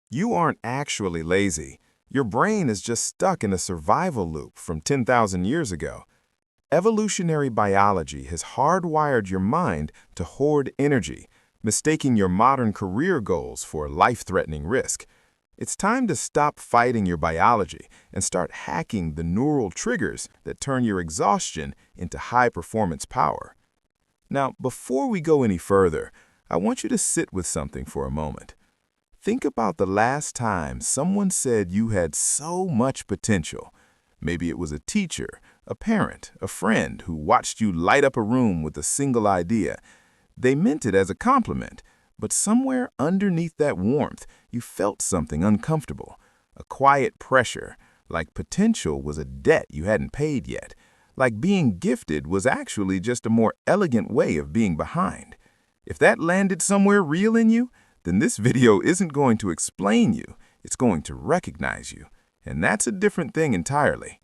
You aren't actually lazy. Your brain is just stuck in a survival loop from 10,000 years ago. Evolutionary biology has hardwired your mind to hoard energy, mistaking your modern career goals for life-threatening risk. It's time to stop fighting your biology and start hacking the neural triggers that turn your exhaustion into high-performance power. Now, before we go any further, I want you to sit with something for a moment. Think about the last time someone said you had so much potential. Maybe it was a teacher, a parent, a friend who watched you light up a room with a single idea. They meant it as a compliment, but somewhere underneath that warmth, you felt something uncomfortable, a quiet pressure, like potential was a debt you hadn't paid yet, like being gifted was actually just a more elegant way of being behind. If that landed somewhere real in you, then this video isn't going to explain you, it's going to recognize you. And that's a different thing entirely.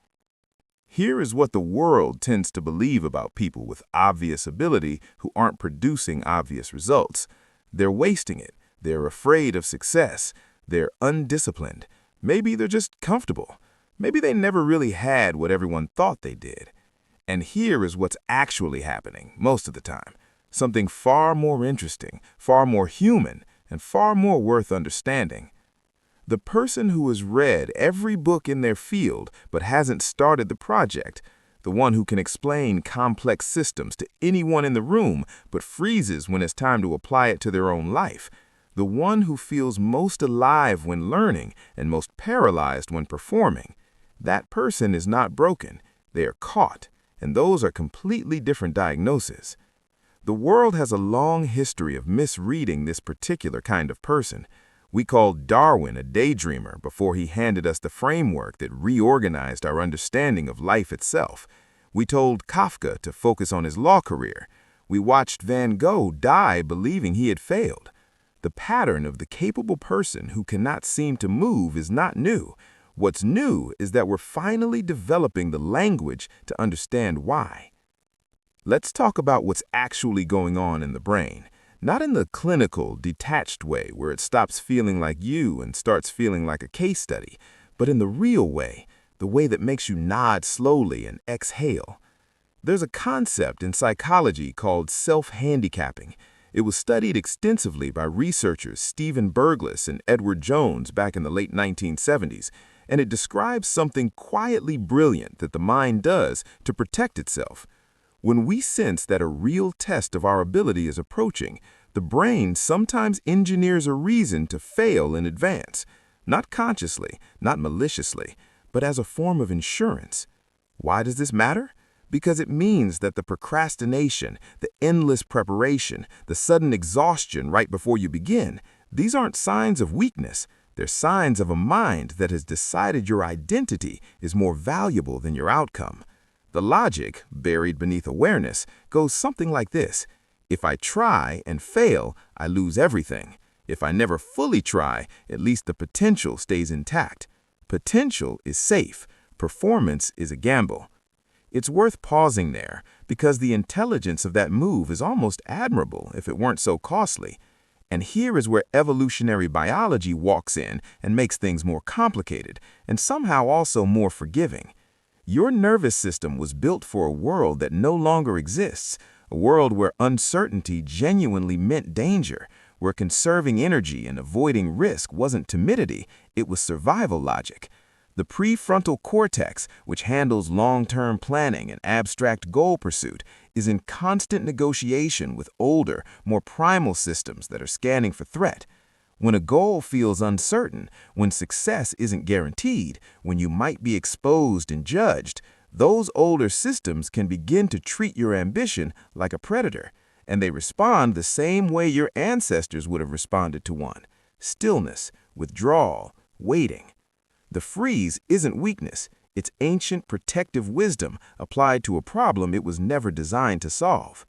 Here is what the world tends to believe about people with obvious ability who aren't producing obvious results. They're wasting it, they're afraid of success, they're undisciplined, maybe they're just comfortable, maybe they never really had what everyone thought they did. And here is what's actually happening most of the time. Something far more interesting, far more human, and far more worth understanding. The person who has read every book in their field but hasn't started the project, the one who can explain complex systems to anyone in the room but freezes when it's time to apply it to their own life, the one who feels most alive when learning and most paralyzed when performing, that person is not broken, they are caught, and those are completely different diagnoses. The world has a long history of misreading this particular kind of person. We called Darwin a daydreamer before he handed us the framework that reorganized our understanding of life itself. We told Kafka to focus on his law career. We watched Van Gogh die believing he had failed. The pattern of the capable person who cannot seem to move is not new. What's new is that we're finally developing the language to understand why. Let's talk about what's actually going on in the brain. Not in the clinical, detached way where it stops feeling like you and starts feeling like a case study, but in the real way, the way that makes you nod slowly and exhale. There's a concept in psychology called self-handicapping. It was studied extensively by researchers Stephen Berglas and Edward Jones back in the late 1970s, and it describes something quietly brilliant that the mind does to protect itself. When we sense that a real test of our ability is approaching, the brain sometimes engineers a reason to fail in advance, not consciously, not maliciously, but as a form of insurance. Why does this matter? Because it means that the procrastination, the endless preparation, the sudden exhaustion right before you begin, these aren't signs of weakness. They're signs of a mind that has decided your identity is more valuable than your outcome. The logic, buried beneath awareness, goes something like this. If I try and fail, I lose everything. If I never fully try, at least the potential stays intact. Potential is safe. Performance is a gamble. It's worth pausing there, because the intelligence of that move is almost admirable if it weren't so costly. And here is where evolutionary biology walks in and makes things more complicated, and somehow also more forgiving. Your nervous system was built for a world that no longer exists, a world where uncertainty genuinely meant danger, where conserving energy and avoiding risk wasn't timidity, it was survival logic. The prefrontal cortex, which handles long-term planning and abstract goal pursuit, is in constant negotiation with older, more primal systems that are scanning for threat. When a goal feels uncertain, when success isn't guaranteed, when you might be exposed and judged, those older systems can begin to treat your ambition like a predator, and they respond the same way your ancestors would have responded to one: stillness, withdrawal, waiting. The freeze isn't weakness, it's ancient protective wisdom applied to a problem it was never designed to solve.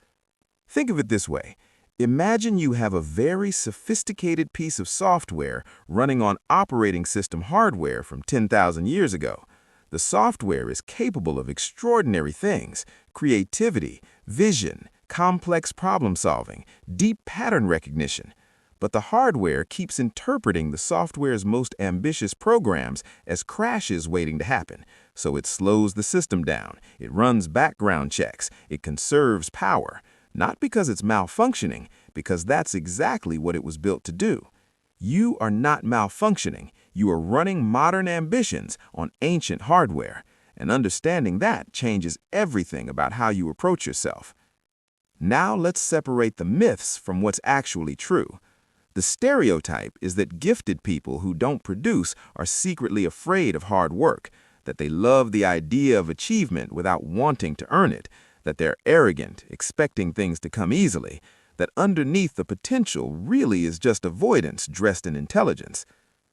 Think of it this way. Imagine you have a very sophisticated piece of software running on operating system hardware from 10,000 years ago. The software is capable of extraordinary things: creativity, vision, complex problem solving, deep pattern recognition. But the hardware keeps interpreting the software's most ambitious programs as crashes waiting to happen. So it slows the system down, it runs background checks, it conserves power. Not because it's malfunctioning, because that's exactly what it was built to do. You are not malfunctioning. You are running modern ambitions on ancient hardware. And understanding that changes everything about how you approach yourself. Now let's separate the myths from what's actually true. The stereotype is that gifted people who don't produce are secretly afraid of hard work, that they love the idea of achievement without wanting to earn it, that they're arrogant, expecting things to come easily, that underneath the potential really is just avoidance dressed in intelligence.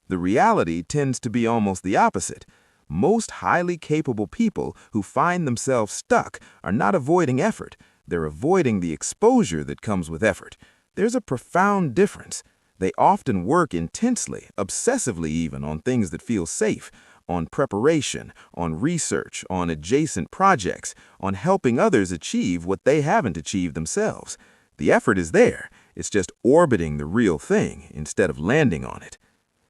The reality tends to be almost the opposite. Most highly capable people who find themselves stuck are not avoiding effort. They're avoiding the exposure that comes with effort. There's a profound difference. They often work intensely, obsessively even, on things that feel safe, on preparation, on research, on adjacent projects, on helping others achieve what they haven't achieved themselves. The effort is there. It's just orbiting the real thing instead of landing on it.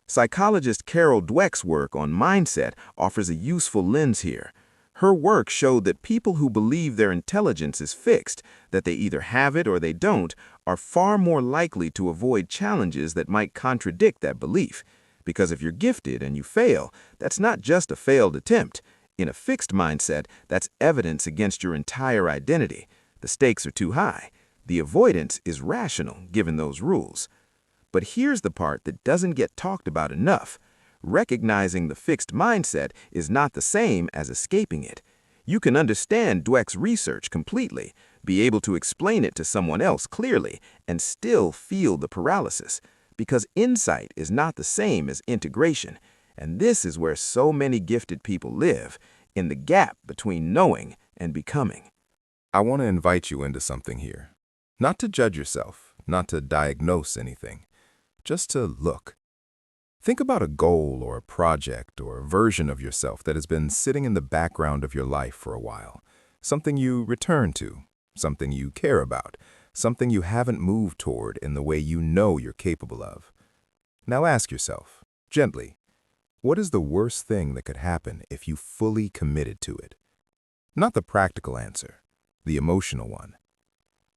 Psychologist Carol Dweck's work on mindset offers a useful lens here. Her work showed that people who believe their intelligence is fixed, that they either have it or they don't, are far more likely to avoid challenges that might contradict that belief. Because if you're gifted and you fail, that's not just a failed attempt. In a fixed mindset, that's evidence against your entire identity. The stakes are too high. The avoidance is rational, given those rules. But here's the part that doesn't get talked about enough. Recognizing the fixed mindset is not the same as escaping it. You can understand Dweck's research completely, be able to explain it to someone else clearly, and still feel the paralysis. Because insight is not the same as integration. And this is where so many gifted people live, in the gap between knowing and becoming. I want to invite you into something here. Not to judge yourself, not to diagnose anything, just to look. Think about a goal or a project or a version of yourself that has been sitting in the background of your life for a while, something you return to, something you care about, something you haven't moved toward in the way you know you're capable of. Now ask yourself, gently, what is the worst thing that could happen if you fully committed to it? Not the practical answer, the emotional one.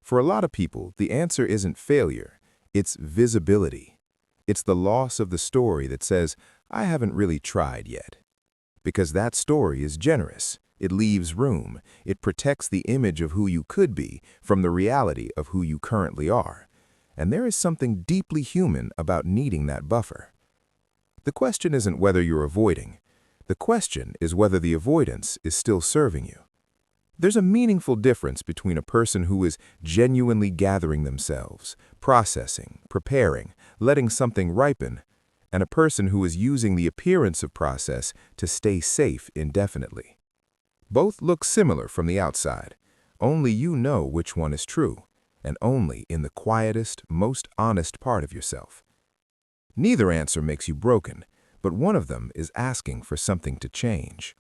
For a lot of people, the answer isn't failure, it's visibility. It's the loss of the story that says, I haven't really tried yet. Because that story is generous. It leaves room. It protects the image of who you could be from the reality of who you currently are. And there is something deeply human about needing that buffer. The question isn't whether you're avoiding. The question is whether the avoidance is still serving you. There's a meaningful difference between a person who is genuinely gathering themselves, processing, preparing, letting something ripen, and a person who is using the appearance of process to stay safe indefinitely. Both look similar from the outside. Only you know which one is true, and only in the quietest, most honest part of yourself. Neither answer makes you broken, but one of them is asking for something to change.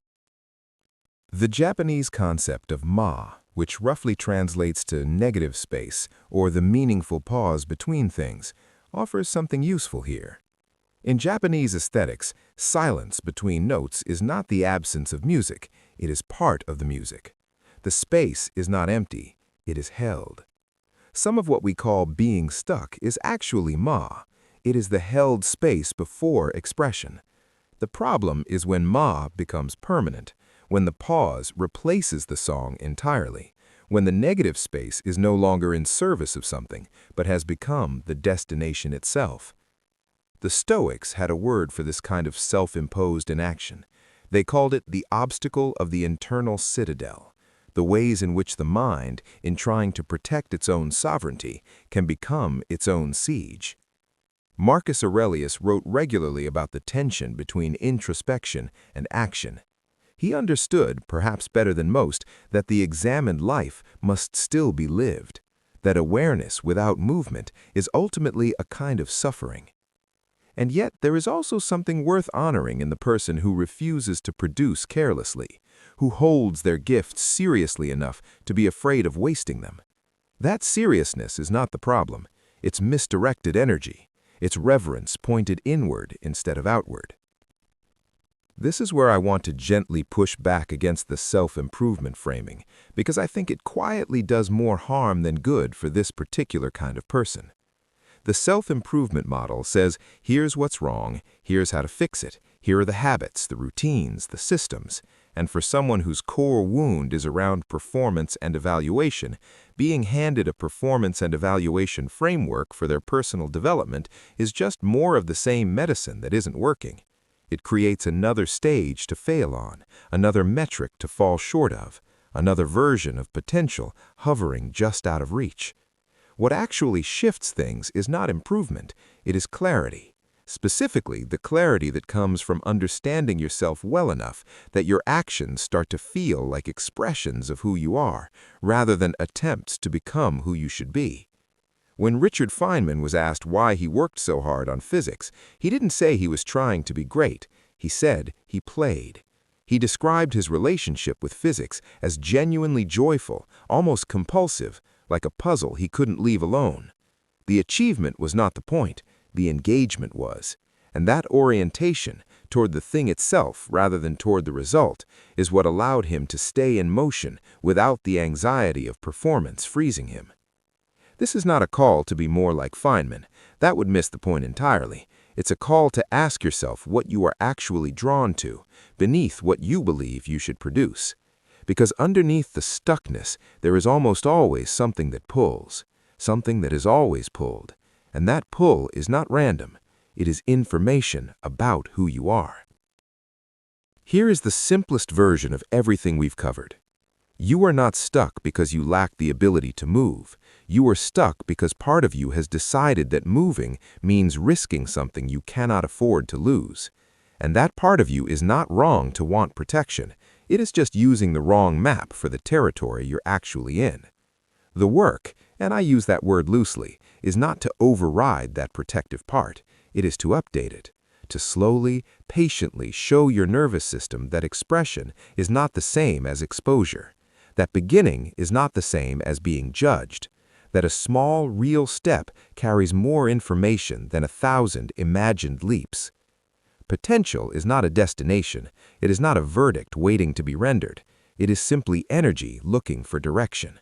The Japanese concept of ma, which roughly translates to negative space or the meaningful pause between things, offers something useful here. In Japanese aesthetics, silence between notes is not the absence of music, it is part of the music. The space is not empty, it is held. Some of what we call being stuck is actually ma. It is the held space before expression. The problem is when ma becomes permanent, when the pause replaces the song entirely, when the negative space is no longer in service of something, but has become the destination itself. The Stoics had a word for this kind of self-imposed inaction. They called it the obstacle of the internal citadel, the ways in which the mind, in trying to protect its own sovereignty, can become its own siege. Marcus Aurelius wrote regularly about the tension between introspection and action. He understood, perhaps better than most, that the examined life must still be lived, that awareness without movement is ultimately a kind of suffering. And yet there is also something worth honoring in the person who refuses to produce carelessly, who holds their gifts seriously enough to be afraid of wasting them. That seriousness is not the problem. It's misdirected energy. It's reverence pointed inward instead of outward. This is where I want to gently push back against the self-improvement framing, because I think it quietly does more harm than good for this particular kind of person. The self-improvement model says, here's what's wrong, here's how to fix it, here are the habits, the routines, the systems. And for someone whose core wound is around performance and evaluation, being handed a performance and evaluation framework for their personal development is just more of the same medicine that isn't working. It creates another stage to fail on, another metric to fall short of, another version of potential hovering just out of reach. What actually shifts things is not improvement, it is clarity. Specifically, the clarity that comes from understanding yourself well enough that your actions start to feel like expressions of who you are, rather than attempts to become who you should be. When Richard Feynman was asked why he worked so hard on physics, he didn't say he was trying to be great. He said he played. He described his relationship with physics as genuinely joyful, almost compulsive, like a puzzle he couldn't leave alone. The achievement was not the point, the engagement was. And that orientation, toward the thing itself rather than toward the result, is what allowed him to stay in motion without the anxiety of performance freezing him. This is not a call to be more like Feynman. That would miss the point entirely. It's a call to ask yourself what you are actually drawn to, beneath what you believe you should produce. Because underneath the stuckness, there is almost always something that pulls, something that is always pulled. And that pull is not random. It is information about who you are. Here is the simplest version of everything we've covered. You are not stuck because you lack the ability to move. You are stuck because part of you has decided that moving means risking something you cannot afford to lose. And that part of you is not wrong to want protection. It is just using the wrong map for the territory you're actually in. The work, and I use that word loosely, is not to override that protective part. It is to update it, to slowly, patiently show your nervous system that expression is not the same as exposure, that beginning is not the same as being judged, that a small, real step carries more information than 1,000 imagined leaps. Potential is not a destination. It is not a verdict waiting to be rendered. It is simply energy looking for direction.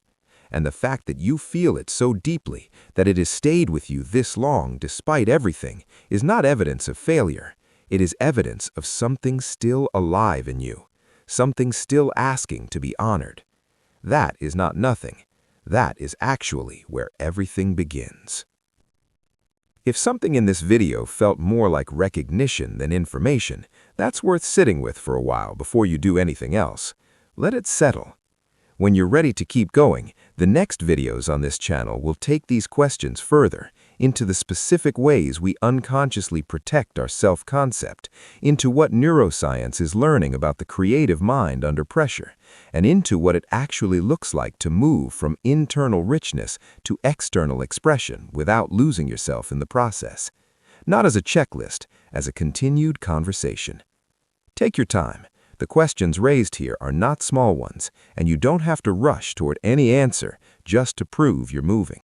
And the fact that you feel it so deeply that it has stayed with you this long despite everything is not evidence of failure. It is evidence of something still alive in you, something still asking to be honored. That is not nothing. That is actually where everything begins. If something in this video felt more like recognition than information, that's worth sitting with for a while before you do anything else. Let it settle. When you're ready to keep going, the next videos on this channel will take these questions further, into the specific ways we unconsciously protect our self-concept, into what neuroscience is learning about the creative mind under pressure, and into what it actually looks like to move from internal richness to external expression without losing yourself in the process. Not as a checklist, as a continued conversation. Take your time. The questions raised here are not small ones, and you don't have to rush toward any answer just to prove you're moving.